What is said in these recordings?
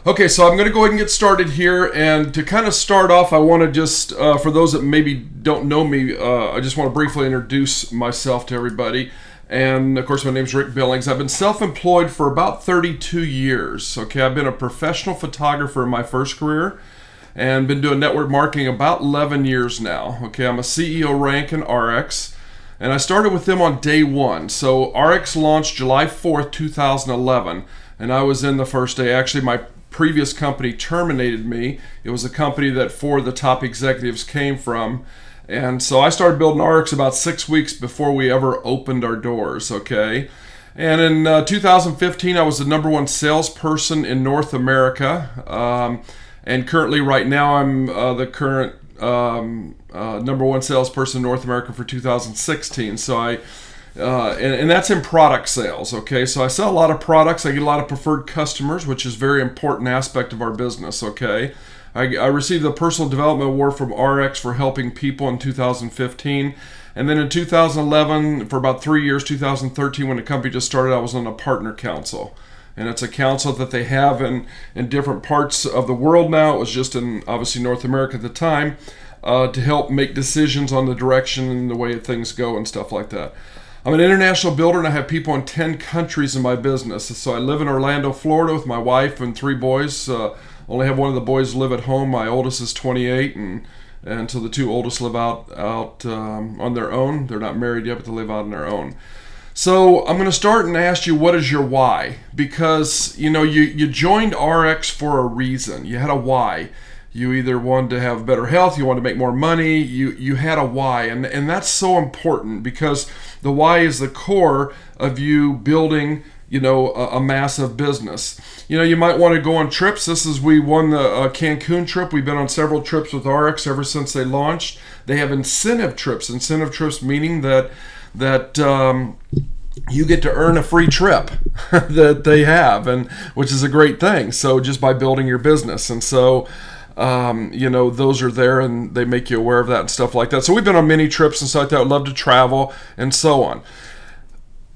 Okay, so I'm going to go ahead and get started here. And to kind of start off, I want to just, for those that maybe don't know me, I just want to briefly introduce myself to everybody. And of course, my name is Rick Billings. I've been self-employed for about 32 years. Okay, I've been a professional photographer in my first career and been doing network marketing about 11 years now. Okay, I'm a CEO rank in ARIIX. And I started with them on day one. So ARIIX launched July 4th, 2011. And I was in the first day. Actually, my previous company terminated me. It was a company that four of the top executives came from. And so I started building ARIIX about 6 weeks before we ever opened our doors, okay? And in 2015, I was the number one salesperson in North America. And currently, right now, I'm the current number one salesperson in North America for 2016. So and that's in product sales, okay? So I sell a lot of products. I get a lot of preferred customers, which is a very important aspect of our business, okay? I received the Personal Development Award from ARIIX for helping people in 2015. And then in 2011, for about 3 years, 2013, when the company just started, I was on a partner council. And it's a council that they have in different parts of the world now. It was just in, obviously, North America at the time, to help make decisions on the direction and the way things go and stuff like that. I'm an international builder, and I have people in 10 countries in my business. So I live in Orlando, Florida with my wife and 3 boys. Only have one of the boys live at home. My oldest is 28, and so the 2 oldest live out on their own. They're not married yet, but they live out on their own. So I'm going to start and ask you, what is your why? Because, you joined ARIIX for a reason. You had a why. You either wanted to have better health, you wanted to make more money, you had a why. And that's so important, because the why is the core of you building, a massive business. You might want to go on trips. We won the Cancun trip. We've been on several trips with ARIIX ever since they launched. They have incentive trips. Incentive trips meaning that you get to earn a free trip that they have, and which is a great thing. So just by building your business. And so those are there, and they make you aware of that and stuff like that. So we've been on many trips and stuff like that. I'd love to travel and so on.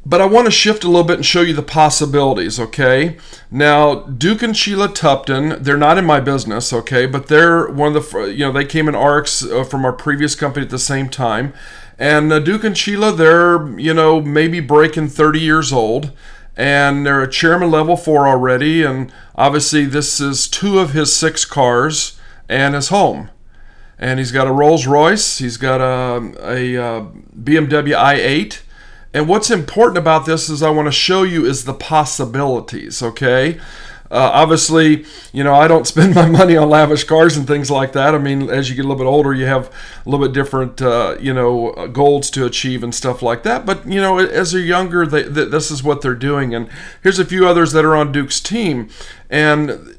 But I want to shift a little bit and show you the possibilities, okay? Now, Duke and Sheila Tupton, they're not in my business, okay? But they're one of the, they came in ARIIX from our previous company at the same time. And Duke and Sheila, they're, maybe breaking 30 years old. And they're a chairman level 4 already. And obviously this is 2 of his 6 cars and his home. And he's got a Rolls Royce. He's got a BMW i8. And what's important about this is I want to show you is the possibilities, okay? Obviously, I don't spend my money on lavish cars and things like that. I mean, as you get a little bit older, you have a little bit different, goals to achieve and stuff like that. But, as they're younger, this is what they're doing. And here's a few others that are on Duke's team. And,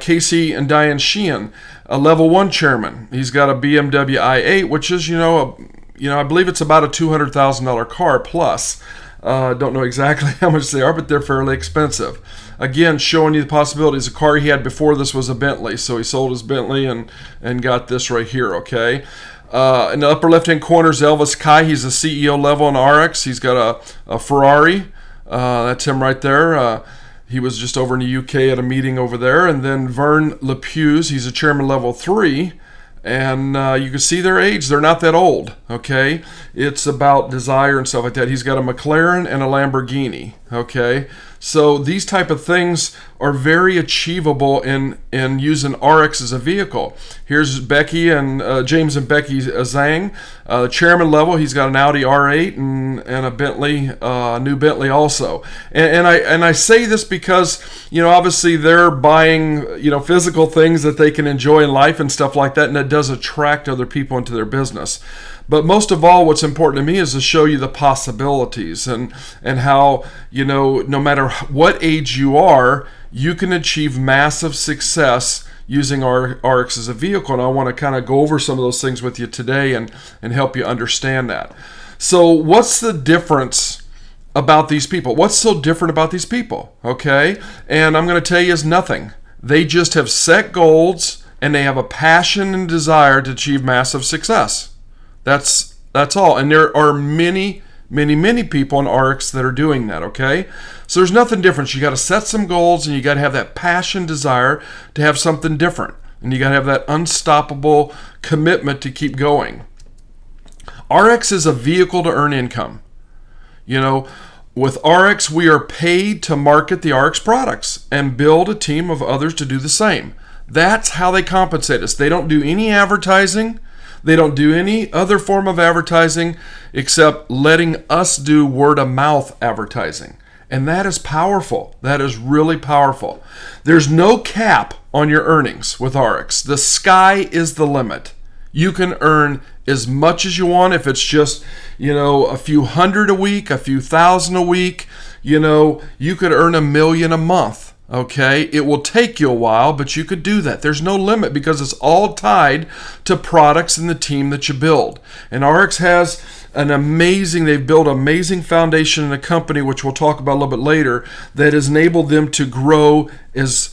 Casey and Diane Sheehan, a level 1 chairman. He's got a BMW i8, which is, I believe it's about a $200,000 car plus. Don't know exactly how much they are, but they're fairly expensive. Again, showing you the possibilities. The car he had before this was a Bentley, so he sold his Bentley and got this right here, okay? In the upper left-hand corner is Elvis Kai. He's a CEO level in ARIIX. He's got a Ferrari. That's him right there. He was just over in the UK at a meeting over there. And then Vern Lepews, he's a chairman level 3. And you can see their age. They're not that old, okay? It's about desire and stuff like that. He's got a McLaren and a Lamborghini, okay? So these type of things are very achievable in using ARIIX as a vehicle. Here's Becky and James and Becky Zhang, chairman level. He's got an Audi R8 and a Bentley, new Bentley also. And I say this because obviously they're buying physical things that they can enjoy in life and stuff like that, and it does attract other people into their business. But most of all, what's important to me is to show you the possibilities and how, no matter what age you are, you can achieve massive success using ARIIX as a vehicle. And I want to kind of go over some of those things with you today and help you understand that. So what's the difference about these people? What's so different about these people? Okay? And I'm going to tell you is nothing. They just have set goals, and they have a passion and desire to achieve massive success. That's all. And there are many many people in ARIIX that are doing that, okay? So there's nothing different. You got to set some goals, and you got to have that passion, desire to have something different. And you got to have that unstoppable commitment to keep going. ARIIX is a vehicle to earn income. You know, with ARIIX, we are paid to market the ARIIX products and build a team of others to do the same. That's how they compensate us. They don't do any advertising. They don't do any other form of advertising except letting us do word of mouth advertising. And that is powerful. That is really powerful. There's no cap on your earnings with ARIIX. The sky is the limit. You can earn as much as you want. If it's just, a few hundred a week, a few thousand a week, you could earn $1 million a month. Okay, it will take you a while, but you could do that. There's no limit because it's all tied to products and the team that you build. And ARIIX has they've built an amazing foundation in a company, which we'll talk about a little bit later, that has enabled them to grow as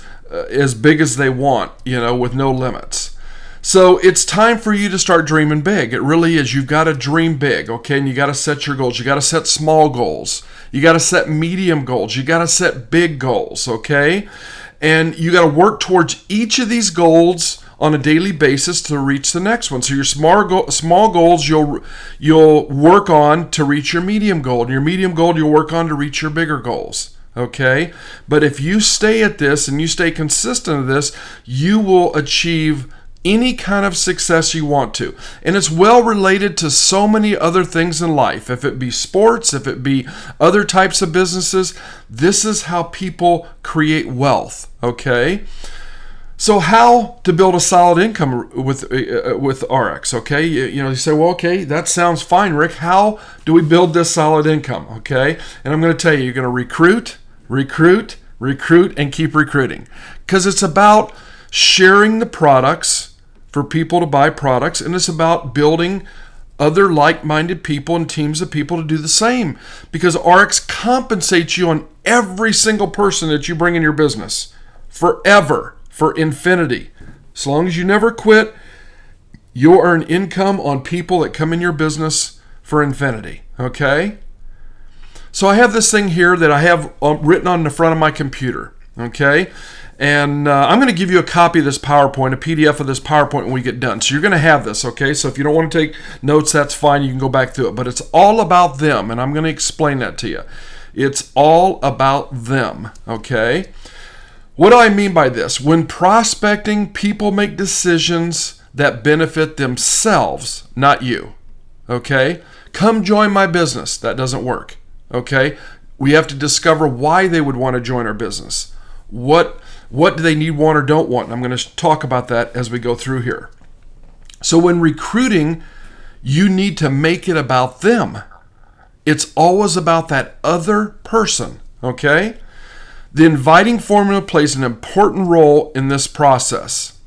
big as they want, with no limits. So it's time for you to start dreaming big. It really is. You've got to dream big, okay? And you got to set your goals. You got to set small goals. You got to set medium goals. You got to set big goals, okay? And you got to work towards each of these goals on a daily basis to reach the next one. So your small goals you'll work on to reach your medium goal. And your medium goal you'll work on to reach your bigger goals. Okay? But if you stay at this and you stay consistent at this, you will achieve any kind of success you want to. And it's well related to so many other things in life. If it be sports, if it be other types of businesses, this is how people create wealth, okay? So how to build a solid income with ARIIX, okay? You say, well, okay, that sounds fine, Rick. How do we build this solid income, okay? And I'm going to tell you, you're going to recruit, and keep recruiting. Because it's about sharing the products for people to buy products, and it's about building other like-minded people and teams of people to do the same, because ARIIX compensates you on every single person that you bring in your business forever, for infinity. As long as you never quit, you'll earn income on people that come in your business for infinity, okay? So I have this thing here that I have written on the front of my computer, okay? And I'm going to give you a copy of this PowerPoint, a PDF of this PowerPoint when we get done. So you're going to have this, okay? So if you don't want to take notes, that's fine. You can go back through it. But it's all about them, and I'm going to explain that to you. It's all about them, okay? What do I mean by this? When prospecting, people make decisions that benefit themselves, not you, okay? Come join my business. That doesn't work, okay? We have to discover why they would want to join our business. What do they need, want, or don't want? And I'm going to talk about that as we go through here. So when recruiting, you need to make it about them. It's always about that other person, okay? The inviting formula plays an important role in this process.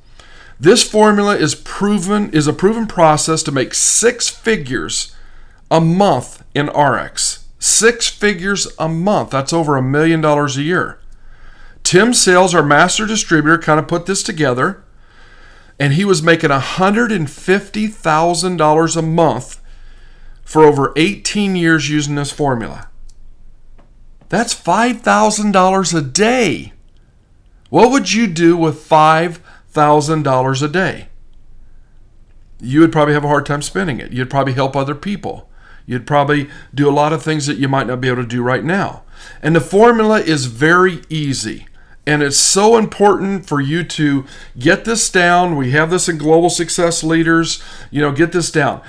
This formula is a proven process to make 6 figures a month in ARIIX. 6 figures a month. That's over $1 million a year. Tim Sales, our master distributor, kind of put this together, and he was making $150,000 a month for over 18 years using this formula. That's $5,000 a day. What would you do with $5,000 a day? You would probably have a hard time spending it. You'd probably help other people. You'd probably do a lot of things that you might not be able to do right now. And the formula is very easy. And it's so important for you to get this down. We have this in Global Success Leaders. Get this down.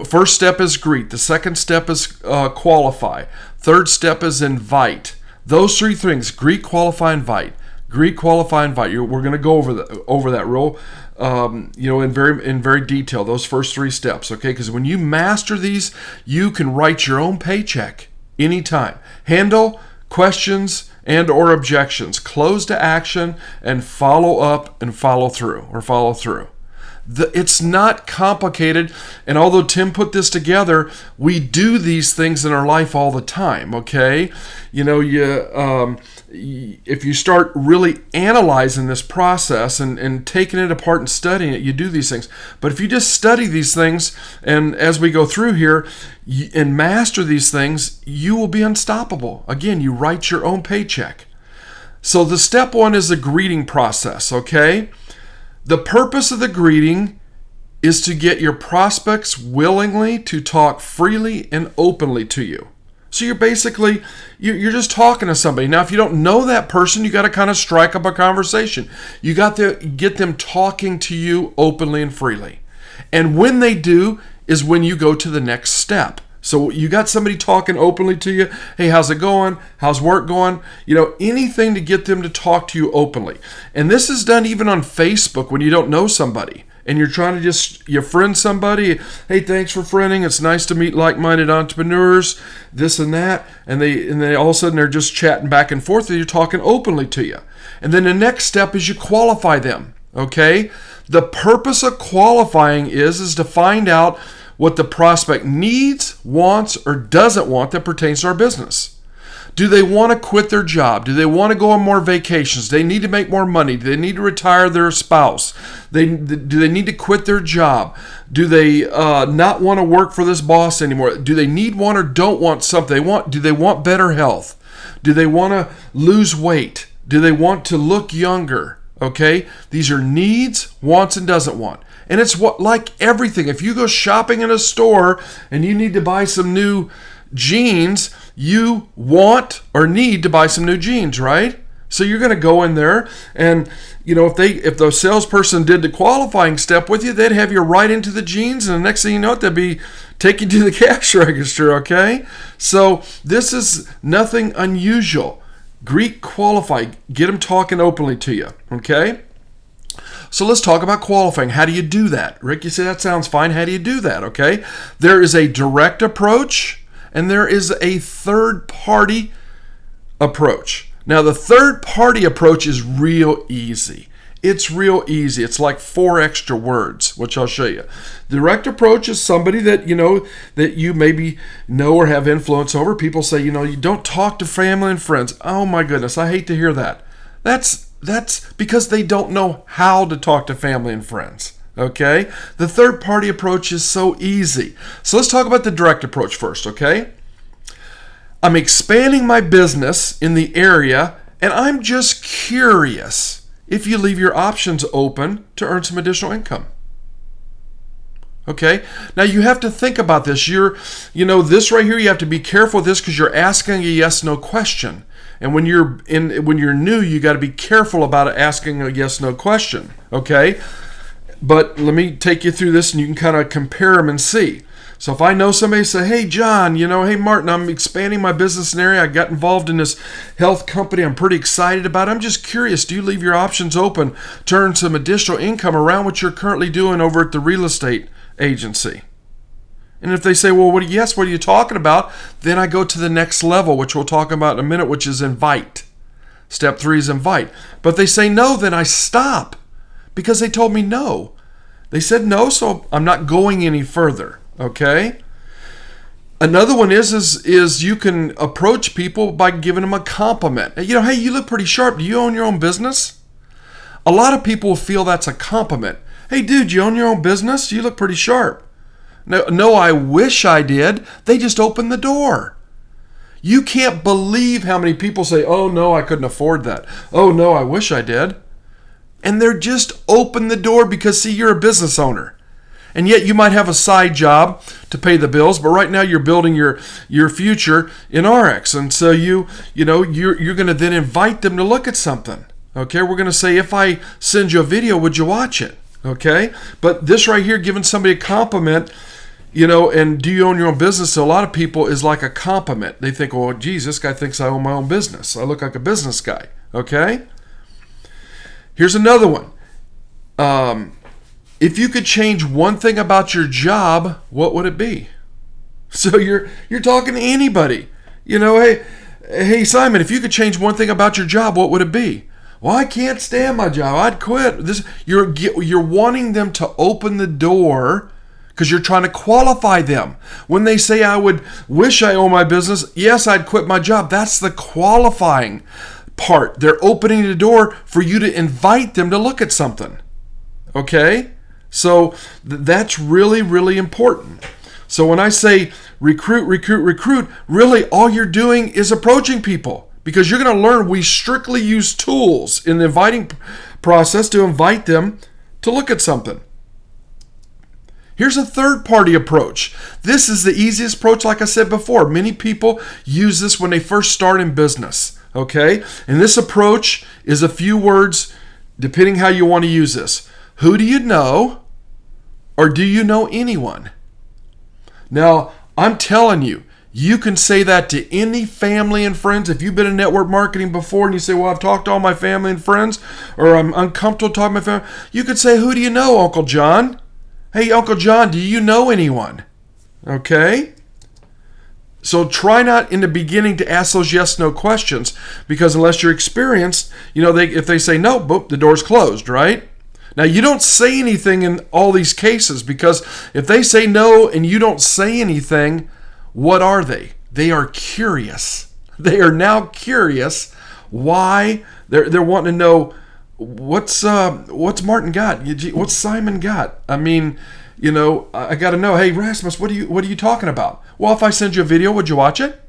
First step is greet. The second step is qualify. Third step is invite. Those 3 things: greet, qualify, invite. Greet, qualify, invite. We're going to go over that real, in very detail. Those first 3 steps, okay? Because when you master these, you can write your own paycheck anytime. Handle questions and or objections, close to action, and follow up and follow through. It's not complicated, and although Tim put this together, we do these things in our life all the time, okay? if you start really analyzing this process and taking it apart and studying it, you do these things. But if you just study these things, and as we go through here and master these things, you will be unstoppable. Again, you write your own paycheck. So the step one is the greeting process, okay? The purpose of the greeting is to get your prospects willingly to talk freely and openly to you. So you're just talking to somebody. Now, if you don't know that person, you got to kind of strike up a conversation. You got to get them talking to you openly and freely. And when they do is when you go to the next step. So you got somebody talking openly to you. Hey, how's it going? How's work going? Anything to get them to talk to you openly. And this is done even on Facebook when you don't know somebody. And you're trying to you friend somebody. Hey, thanks for friending. It's nice to meet like-minded entrepreneurs, this and that. And they all of a sudden they're just chatting back and forth, and you're talking openly to you. And then the next step is you qualify them, okay? The purpose of qualifying is to find out what the prospect needs, wants, or doesn't want that pertains to our business. Do they want to quit their job? Do they want to go on more vacations? Do they need to make more money? Do they need to retire their spouse? Do they need to quit their job? Do they not want to work for this boss anymore? Do they need one or don't want something? Do they want better health? Do they want to lose weight? Do they want to look younger? Okay? These are needs, wants, and doesn't want. And it's like everything. If you go shopping in a store and you need to buy some new jeans, you want or need to buy some new jeans, right? So you're going to go in there, and if the salesperson did the qualifying step with you, they'd have you right into the jeans, and the next thing you know, they'd be taking you to the cash register. Okay, so this is nothing unusual. Greet, qualify, get them talking openly to you. Okay. So let's talk about qualifying. How do you do that? Rick, you say that sounds fine. How do you do that? Okay. There is a direct approach and there is a third-party approach. Now, the third-party approach is real easy. It's real easy. It's like 4 extra words, which I'll show you. Direct approach is somebody that you maybe know or have influence over. People say, you don't talk to family and friends. Oh my goodness, I hate to hear that. That's because they don't know how to talk to family and friends. Okay? The third-party approach is so easy. So let's talk about the direct approach first, okay? I'm expanding my business in the area, and I'm just curious if you leave your options open to earn some additional income. Okay? Now you have to think about this. This right here, you have to be careful with this because you're asking a yes/no question. And when you're new, you got to be careful about asking a yes/no question. Okay? But let me take you through this and you can kind of compare them and see. So if I know somebody say, hey, John, hey, Martin, I'm expanding my business in area. I got involved in this health company. I'm pretty excited about it. I'm just curious, do you leave your options open to earn some additional income around what you're currently doing over at the real estate agency? And if they say, well, what are you talking about? Then I go to the next level, which we'll talk about in a minute, which is invite. Step 3 is invite. But if they say no, then I stop. Because they told me no. They said no, so I'm not going any further. Okay? Another one is you can approach people by giving them a compliment. Hey, you look pretty sharp. Do you own your own business? A lot of people feel that's a compliment. Hey, dude, you own your own business? You look pretty sharp. No, I wish I did. They just opened the door. You can't believe how many people say, oh, no, I couldn't afford that. Oh, no, I wish I did. And they're just open the door because, see, you're a business owner. And yet you might have a side job to pay the bills, but right now you're building your future in ARIIX. And so you're going to then invite them to look at something. Okay, we're going to say, if I send you a video, would you watch it? Okay, but this right here, giving somebody a compliment, and do you own your own business? So a lot of people is like a compliment. They think, well, geez, this guy thinks I own my own business. I look like a business guy. Okay. Here's another one. If you could change one thing about your job, what would it be? So you're talking to anybody. Hey Simon, if you could change one thing about your job, what would it be? Well, I can't stand my job. I'd quit. You're wanting them to open the door because you're trying to qualify them. When they say, I would wish I owned my business, yes, I'd quit my job. That's the qualifying part. They're opening the door for you to invite them to look at something. Okay? So that's really, really important. So when I say recruit, really all you're doing is approaching people, because you're going to learn we strictly use tools in the inviting process to invite them to look at something. Here's a third-party approach. This is the easiest approach, like I said before. Many people use this when they first start in business, okay? And this approach is a few words, depending how you want to use this. Who do you know, or do you know anyone? Now, I'm telling you, you can say that to any family and friends. If you've been in network marketing before and you say, well, I've talked to all my family and friends, or I'm uncomfortable talking to my family, you could say, who do you know, Uncle John? Hey, Uncle John, do you know anyone? Okay? So try not in the beginning to ask those yes-no questions, because unless you're experienced, if they say no, boop, the door's closed, right? Now, you don't say anything in all these cases, because if they say no and you don't say anything, what are they? They are curious. They are now curious. Why? They're wanting to know, what's Martin got? What's Simon got? I mean, I got to know, hey, Rasmus, what are you talking about? Well, if I send you a video, would you watch it?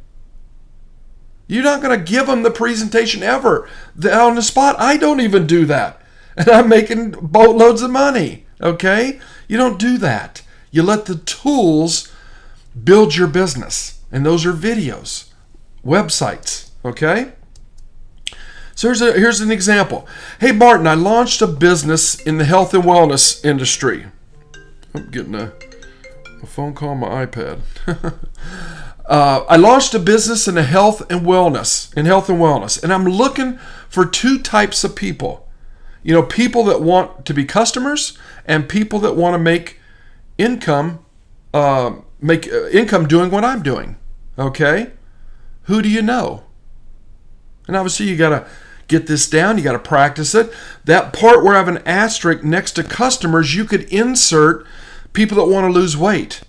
You're not going to give them the presentation ever. On the spot, I don't even do that. And I'm making boatloads of money, okay? You don't do that. You let the tools build your business. And those are videos, websites, okay? So here's an example. Hey, Martin, I launched a business in the health and wellness industry. I'm getting a phone call on my iPad. I launched a business in the health and wellness, and I'm looking for two types of people. People that want to be customers and people that want to make income doing what I'm doing. Okay? Who do you know? And obviously you got to get this down. You got to practice it. That part where I have an asterisk next to customers, you could insert people that want to lose weight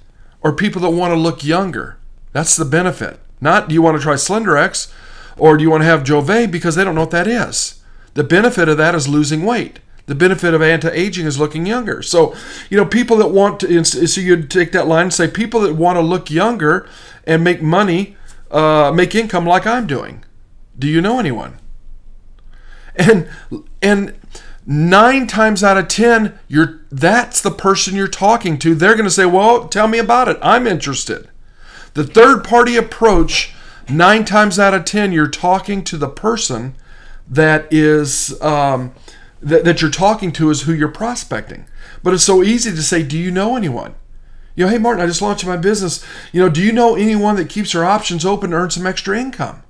or people that want to look younger. That's the benefit. Not do you want to try SlenderX or do you want to have Jove, because they don't know what that is. The benefit of that is losing weight. The benefit of anti-aging is looking younger. So, people that want to, so you'd take that line and say, people that want to look younger and make money, make income like I'm doing. Do you know anyone? And 9 times out of 10, that's the person you're talking to. They're going to say, well, tell me about it. I'm interested. The third-party approach, 9 times out of 10, you're talking to the person that is that you're talking to is who you're prospecting. But it's so easy to say, do you know anyone? Hey, Martin, I just launched my business. Do you know anyone that keeps their options open to earn some extra income?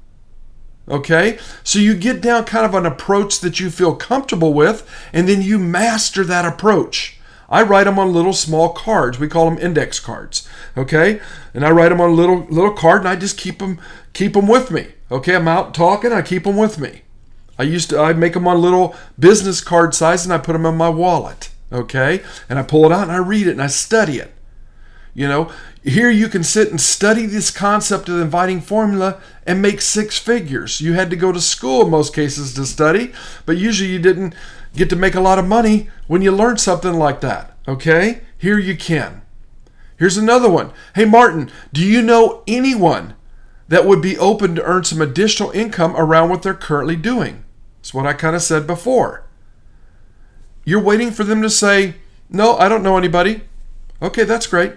Okay? So you get down kind of an approach that you feel comfortable with, and then you master that approach. I write them on little small cards. We call them index cards. Okay? And I write them on a little card, and I just keep them with me. Okay? I'm out talking, I keep them with me. I make them on little business card size, and I put them in my wallet, okay? And I pull it out and I read it and I study it. Here you can sit and study this concept of the inviting formula and make 6 figures. You had to go to school in most cases to study, but usually you didn't get to make a lot of money when you learned something like that, okay? Here you can. Here's another one. Hey, Martin, do you know anyone that would be open to earn some additional income around what they're currently doing? That's what I kind of said before. You're waiting for them to say, no, I don't know anybody. Okay, that's great.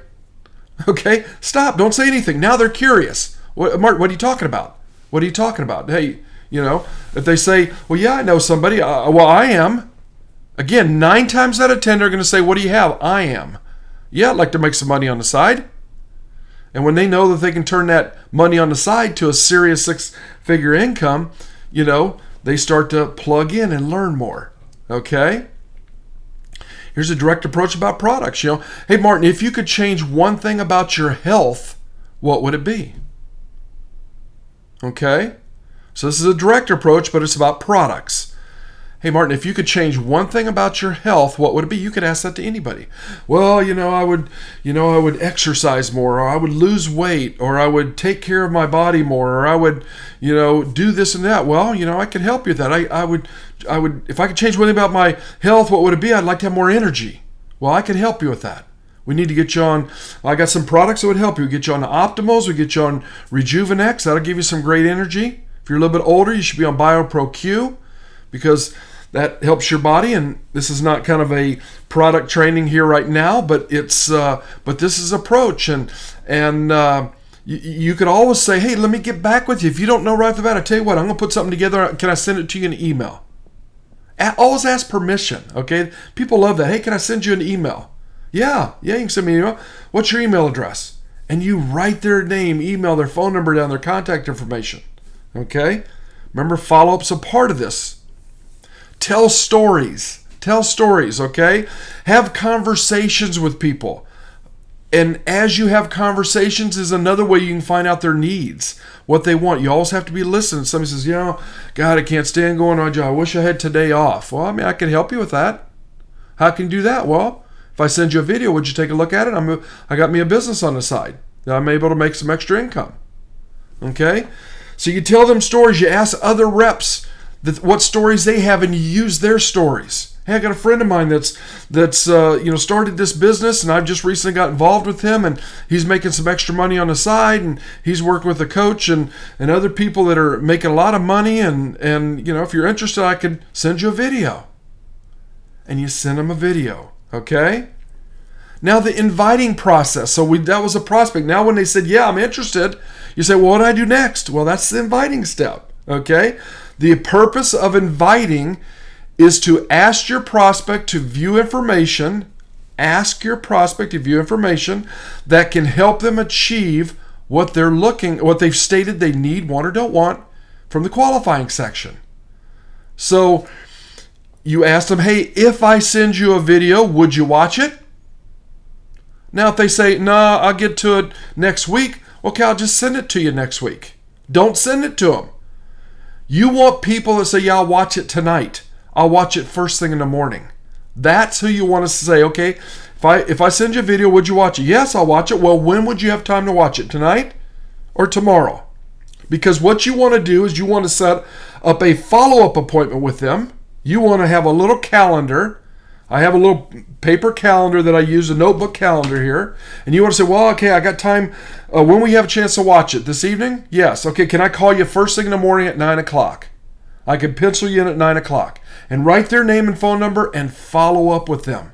Okay, stop. Don't say anything. Now they're curious. Martin, what are you talking about? What are you talking about? Hey, if they say, well, yeah, I know somebody. Well, I am. Again, 9 times out of 10, they're going to say, what do you have? I am. Yeah, I'd like to make some money on the side. And when they know that they can turn that money on the side to a serious 6-figure income, they start to plug in and learn more. Okay? Here's a direct approach about products. Hey, Martin, if you could change one thing about your health, what would it be? Okay? So this is a direct approach, but it's about products. Hey, Martin, if you could change one thing about your health, what would it be? You could ask that to anybody. Well, I would exercise more, or I would lose weight, or I would take care of my body more, or I would, do this and that. Well, I could help you with that. I would, if I could change one thing about my health, what would it be? I'd like to have more energy. Well, I could help you with that. We need to get you on, I got some products that would help you. We get you on the Optimals, we get you on Rejuvenex. That'll give you some great energy. If you're a little bit older, you should be on BioPro Q, because that helps your body. And this is not kind of a product training here right now, but it's but this is approach. And you could always say, hey, let me get back with you. If you don't know right off the bat, I tell you what, I'm going to put something together. Can I send it to you in an email? Always ask permission, okay? People love that. Hey, can I send you an email? Yeah, you can send me an email. What's your email address? And you write their name, email, their phone number down, their contact information, okay? Remember, follow-up's a part of this. Tell stories, okay? Have conversations with people. And as you have conversations is another way you can find out their needs, what they want. You always have to be listening. Somebody says, God, I can't stand going on a job. I wish I had today off. Well, I can help you with that. How can you do that? Well, if I send you a video, would you take a look at it? I got me a business on the side that I'm able to make some extra income. Okay? So you tell them stories. You ask other reps what stories they have, and you use their stories. Hey, I got a friend of mine that's started this business, and I've just recently got involved with him, and he's making some extra money on the side, and he's working with a coach and other people that are making a lot of money, and if you're interested, I could send you a video. And you send them a video, okay? Now the inviting process. So that was a prospect. Now when they said, yeah, I'm interested, you say, well, what do I do next? Well, that's the inviting step, okay? The purpose of inviting is to ask your prospect to view information. Ask your prospect to view information that can help them achieve what they've stated they need, want, or don't want from the qualifying section. So you ask them, hey, if I send you a video, would you watch it? Now, if they say, nah, I'll get to it next week, okay, I'll just send it to you next week. Don't send it to them. You want people that say, yeah, I'll watch it tonight. I'll watch it first thing in the morning. That's who you want to say, okay, if I send you a video, would you watch it? Yes, I'll watch it. Well, when would you have time to watch it? Tonight or tomorrow? Because what you want to do is you want to set up a follow-up appointment with them. You want to have a little calendar. I have a little paper calendar that I use, a notebook calendar here. And you want to say, well, okay, I got time. When we have a chance to watch it? This evening? Yes. Okay, can I call you first thing in the morning at 9 o'clock? I can pencil you in at 9 o'clock. And write their name and phone number and follow up with them.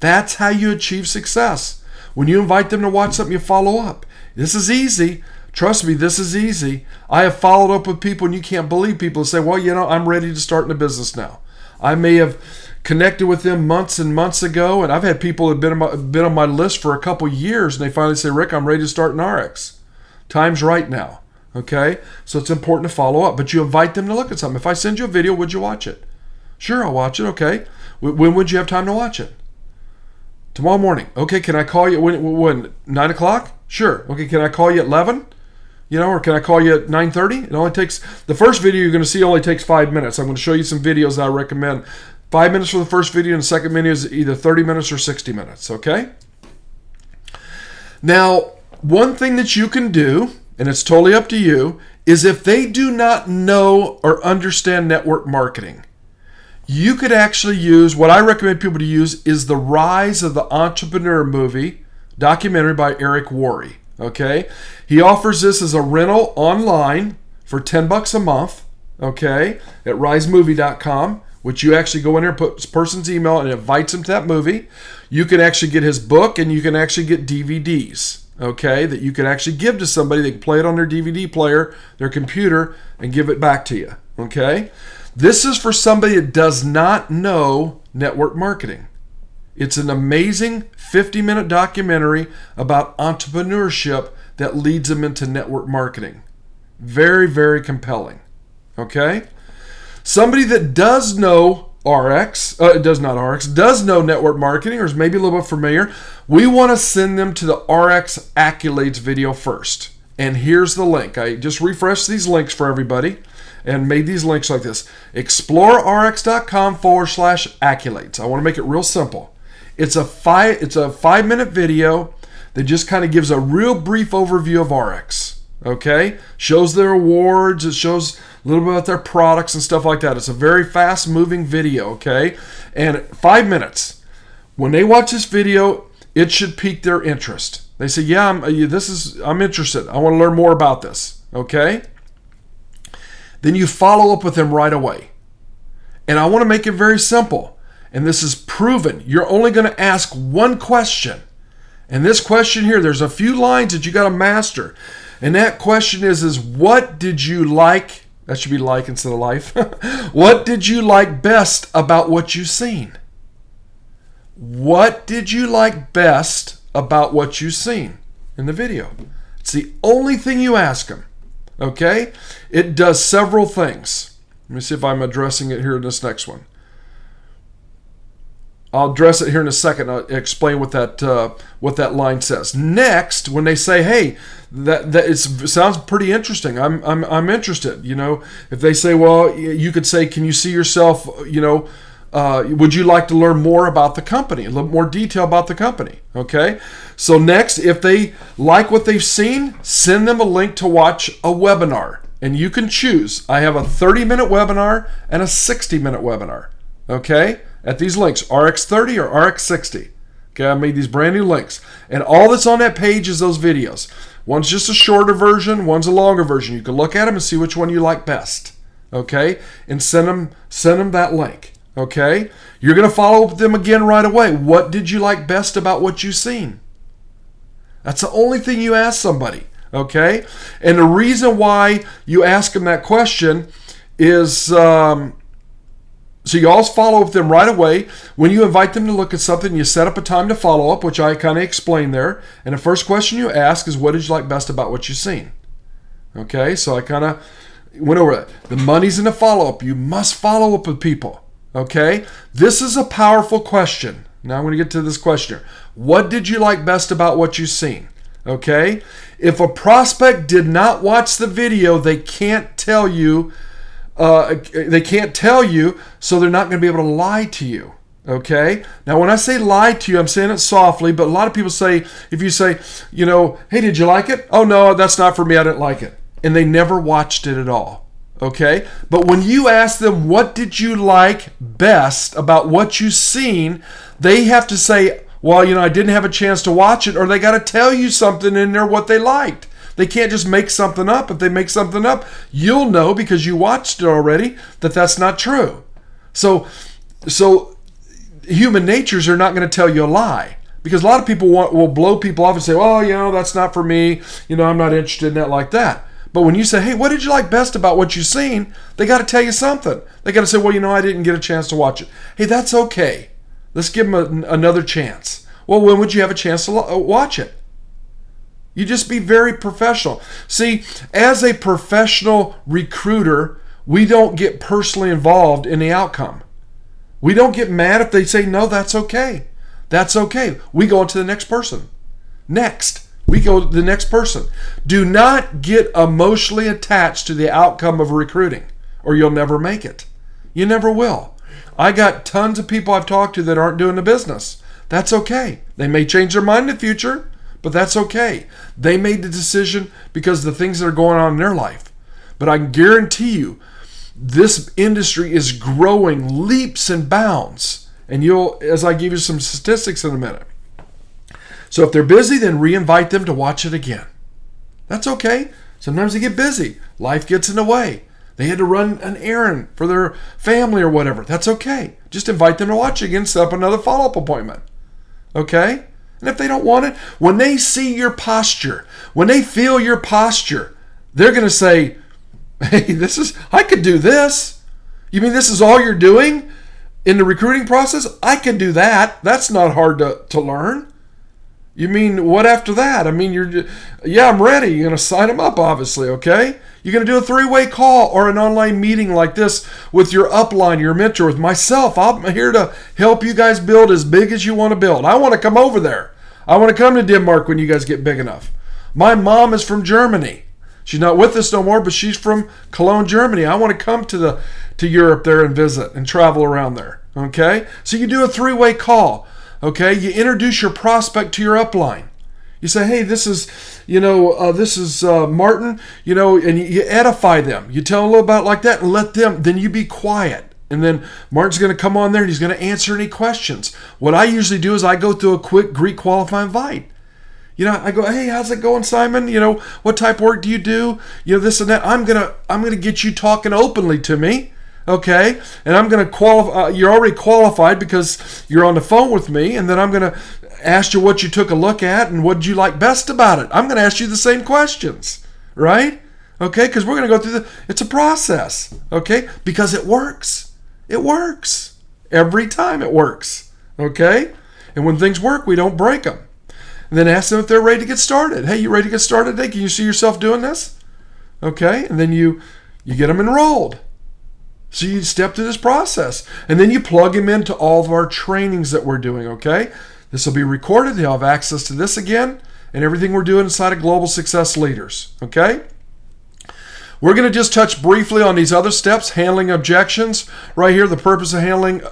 That's how you achieve success. When you invite them to watch something, you follow up. This is easy. Trust me, this is easy. I have followed up with people, and you can't believe people who say, well, I'm ready to start in a business now. I may have connected with them months and months ago, and I've had people that have been on my list for a couple years, and they finally say, Rick, I'm ready to start an ARIIX. Time's right now. Okay? So it's important to follow up. But you invite them to look at something. If I send you a video, would you watch it? Sure, I'll watch it. Okay. When would you have time to watch it? Tomorrow morning. Okay, can I call you when 9 o'clock? Sure. Okay, can I call you at 11? Or can I call you at 9:30? It only takes, the first video you're going to see only takes 5 minutes. I'm going to show you some videos that I recommend. 5 minutes for the first video, and the second video is either 30 minutes or 60 minutes, okay? Now, one thing that you can do, and it's totally up to you, is if they do not know or understand network marketing, you could actually use, what I recommend people to use is The Rise of the Entrepreneur documentary by ARIIX. Okay, he offers this as a rental online for $10 a month, okay, at risemovie.com, which you actually go in there, put this person's email, and it invites them to that movie. You can actually get his book, and you can actually get DVDs, okay, that you can actually give to somebody. They can play it on their DVD player, their computer, and give it back to you, okay? This is for somebody that does not know network marketing. It's an amazing 50-minute documentary about entrepreneurship that leads them into network marketing. Very, very compelling. Okay? Somebody that does know does know network marketing, or is maybe a little bit familiar, we want to send them to the ARIIX Accolades video first. And here's the link. I just refreshed these links for everybody. and made these links like this. ExploreRx.com/accolades. I want to make it real simple. It's a 5-minute video that just kind of gives a real brief overview of ARIIX. Okay? Shows their awards. It shows a little bit about their products and stuff like that. It's a very fast-moving video, okay? And 5 minutes. When they watch this video, it should pique their interest. They say, yeah, I'm interested. I want to learn more about this, okay? Then you follow up with them right away. And I want to make it very simple. And this is proven. You're only going to ask one question. And this question here, there's a few lines that you got to master. And that question is what did you like? That should be like instead of life. What did you like best about what you've seen? What did you like best about what you've seen in the video? It's the only thing you ask them. Okay? It does several things. Let me see if I'm addressing it here in this next one. I'll address it here in a second. I'll explain what that line says. Next, when they say, "Hey, it sounds pretty interesting. I'm interested." You know, if they say, "Well," you could say, "Can you see yourself?" You know, would you like to learn more about the company? A little more detail about the company. Okay. So next, if they like what they've seen, send them a link to watch a webinar, and you can choose. I have a 30-minute webinar and a 60-minute webinar. Okay. At these links, RX30 or RX60. Okay, I made these brand new links. And all that's on that page is those videos. One's just a shorter version, one's a longer version. You can look at them and see which one you like best. Okay? And send them that link. Okay? You're going to follow up with them again right away. What did you like best about what you've seen? That's the only thing you ask somebody. Okay? And the reason why you ask them that question is... So you always follow up with them right away. When you invite them to look at something, you set up a time to follow up, which I kind of explained there. And the first question you ask is, what did you like best about what you've seen? Okay, so I kind of went over that. The money's in the follow-up. You must follow up with people. Okay, this is a powerful question. Now I'm going to get to this question here. What did you like best about what you've seen? Okay, if a prospect did not watch the video, they can't tell you. So they're not going to be able to lie to you. Okay? Now, when I say lie to you, I'm saying it softly, but a lot of people say, if you say, you know, hey, did you like it? Oh, no, that's not for me. I didn't like it. And they never watched it at all. Okay? But when you ask them, what did you like best about what you've seen, they have to say, well, you know, I didn't have a chance to watch it, or they got to tell you something in there what they liked. They can't just make something up. If they make something up, you'll know because you watched it already that that's not true. So human natures are not going to tell you a lie, because a lot of people will blow people off and say, well, you know, that's not for me. You know, I'm not interested in that like that. But when you say, hey, what did you like best about what you've seen? They got to tell you something. They got to say, well, you know, I didn't get a chance to watch it. Hey, that's okay. Let's give them another chance. Well, when would you have a chance to watch it? You just be very professional. See, as a professional recruiter, we don't get personally involved in the outcome. We don't get mad if they say, no, that's okay. That's okay. We go on to the next person. Next. We go to the next person. Do not get emotionally attached to the outcome of recruiting, or you'll never make it. You never will. I got tons of people I've talked to that aren't doing the business. That's okay. They may change their mind in the future, but that's okay. They made the decision because of the things that are going on in their life. But I can guarantee you, this industry is growing leaps and bounds. And as I give you some statistics in a minute. So if they're busy, then re-invite them to watch it again. That's okay. Sometimes they get busy. Life gets in the way. They had to run an errand for their family or whatever. That's okay. Just invite them to watch it again, set up another follow-up appointment. Okay? And if they don't want it, when they see your posture, when they feel your posture, they're going to say, hey, I could do this. You mean this is all you're doing in the recruiting process? I can do that. That's not hard to learn. You mean what after that? I mean, I'm ready. You're going to sign them up, obviously, okay? You're going to do a 3-way call or an online meeting like this with your upline, your mentor, with myself. I'm here to help you guys build as big as you want to build. I want to come over there. I want to come to Denmark when you guys get big enough. My mom is from Germany. She's not with us no more, but she's from Cologne, Germany. I want to come to Europe there and visit and travel around there. Okay? So you do a three-way call. Okay? You introduce your prospect to your upline. You say, hey, this is Martin, and you edify them. You tell them a little about it like that and let them, then you be quiet. And then Martin's going to come on there and he's going to answer any questions. What I usually do is I go through a quick Greek qualifying invite. I go, hey, how's it going, Simon? What type of work do you do? This and that. I'm gonna get you talking openly to me, okay? And I'm gonna qualify. You're already qualified because you're on the phone with me. And then I'm gonna ask you what you took a look at and what did you like best about it. I'm gonna ask you the same questions, right? Okay, because we're gonna go through it's a process, okay? Because it works. It works every time. It works, okay? And when things work, we don't break them. And then ask them if they're ready to get started. Hey, you ready to get started today? Can you see yourself doing this? Okay, and then you get them enrolled. So you step through this process. And then you plug them into all of our trainings that we're doing, okay? This will be recorded. They'll have access to this again and everything we're doing inside of Global Success Leaders, okay? We're going to just touch briefly on these other steps, handling objections. Right here, the purpose of handling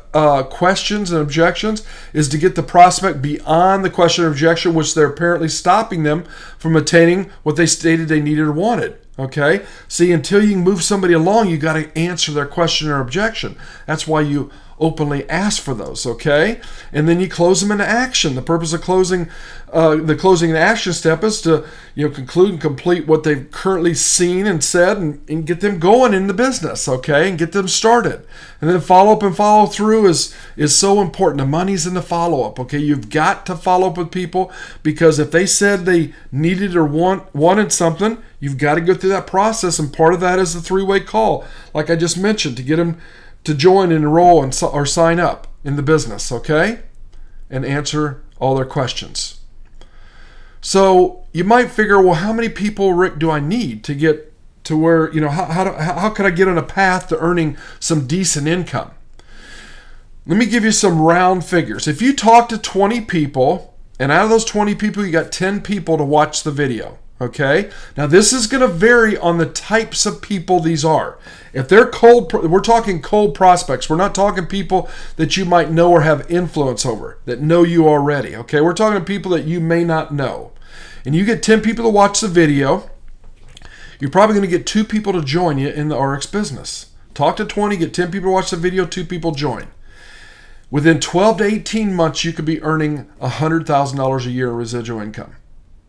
questions and objections is to get the prospect beyond the question or objection, which they're apparently stopping them from attaining what they stated they needed or wanted. Okay? See, until you can move somebody along, you got to answer their question or objection. That's why you openly ask for those, okay? And then you close them into action. The purpose of closing and action step is to conclude and complete what they've currently seen and said and get them going in the business, okay? And get them started. And then follow up and follow through is so important. The money's in the follow-up, okay? You've got to follow up with people because if they said they needed or wanted something, you've got to go through that process, and part of that is the three-way call, like I just mentioned, to get them to join and enroll or sign up in the business, okay? And answer all their questions. So you might figure, well, how many people, Rick, do I need to get to where, how could I get on a path to earning some decent income? Let me give you some round figures. If you talk to 20 people, and out of those 20 people, you got 10 people to watch the video. Okay, now this is going to vary on the types of people these are. If they're cold, we're talking cold prospects. We're not talking people that you might know or have influence over, that know you already. Okay, we're talking to people that you may not know. And you get 10 people to watch the video, you're probably going to get 2 people to join you in the ARIIX business. Talk to 20, get 10 people to watch the video, 2 people join. Within 12 to 18 months, you could be earning $100,000 a year in residual income.